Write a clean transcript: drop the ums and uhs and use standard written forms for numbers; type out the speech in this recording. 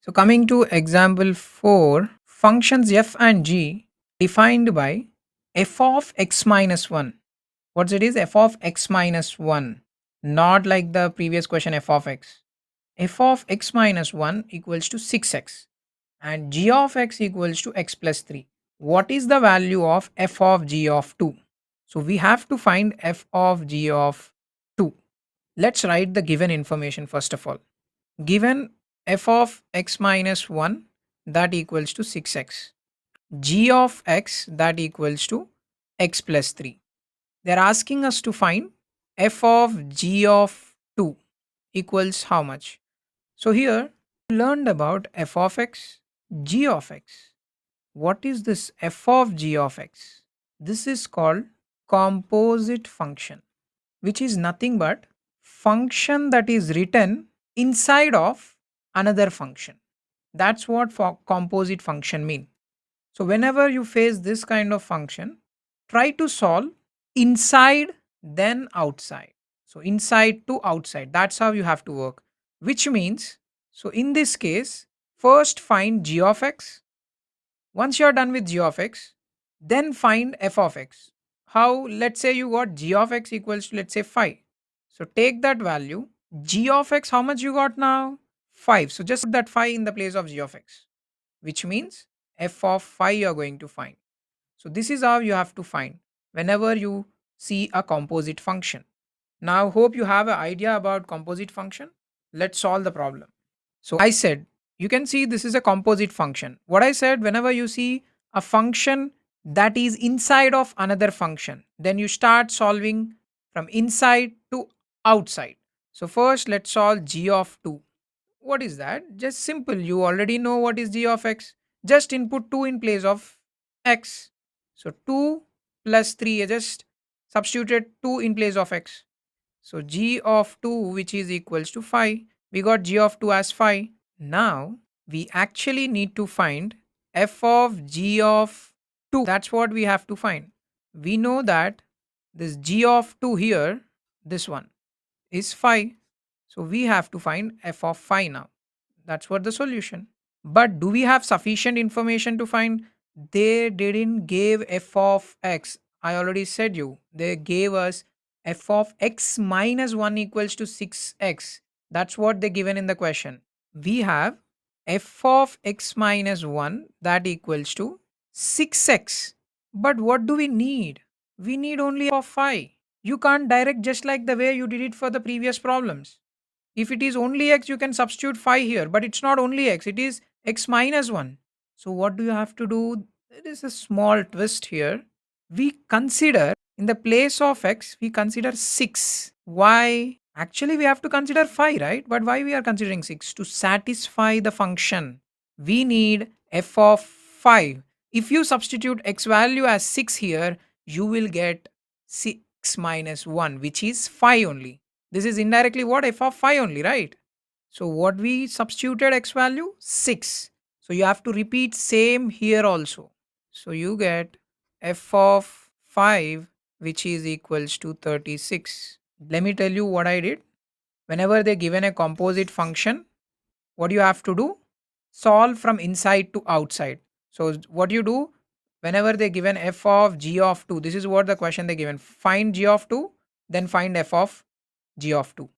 So coming to example 4, functions f and g defined by f of x minus 1. What it is? F of x minus 1. Not like the previous question f of x. F of x minus 1 equals to 6x and g of x equals to x plus 3. What is the value of f of g of 2? So we have to find f of g of 2. Let's write the given information first of all. Given f of x minus 1 that equals to 6x, g of x that equals to x plus 3. They're asking us to find f of g of 2 equals how much? So here we learned about f of x, g of x. What is this f of g of x? This is called composite function, which is nothing but function that is written inside of another function. That's what composite function mean. So whenever you face this kind of function, try to solve inside then outside. So inside to outside. That's how you have to work. Which means, so in this case, first find g of x. Once you're done with g of x, then find f of x. How? Let's say you got g of x equals to, let's say, 5. So take that value. G of x, how much you got now? 5. So just put that 5 in the place of g of x, which means f of 5 you are going to find. So this is how you have to find whenever you see a composite function. Now hope you have an idea about composite function. Let's solve the problem. So I said, you can see this is a composite function. What I said, whenever you see a function that is inside of another function, then you start solving from inside to outside. So first let's solve g of 2. What is that? Just simple. You already know what is g of x. Just input 2 in place of x. So 2 plus 3, I just substituted 2 in place of x. So g of 2 which is equals to 5. We got g of 2 as 5. Now we actually need to find f of g of 2. That's what we have to find. We know that this g of 2 here, this one, is 5. So we have to find f of 5 now. That's what the solution. But do we have sufficient information to find? They didn't give f of x. I already said you. They gave us f of x minus 1 equals to 6x. That's what they given in the question. We have f of x minus 1 that equals to 6x. But what do we need? We need only f of 5. You can't direct just like the way you did it for the previous problems. If it is only x, you can substitute 5 here, but it's not only x, it is x minus 1. So what do you have to do? There is a small twist here. We consider in the place of x, we consider 6. Why? Actually, we have to consider 5, right? But why we are considering 6? To satisfy the function, we need f of 5. If you substitute x value as 6 here, you will get 6 minus 1, which is 5 only. This is indirectly what? F of 5 only, right? So what we substituted x value? 6. So you have to repeat same here also. So you get f of 5 which is equals to 36. Let me tell you what I did. Whenever they given a composite function, what you have to do? Solve from inside to outside. So what you do? Whenever they given f of g of 2, this is what the question they given. Find g of 2, then find f of g of 2.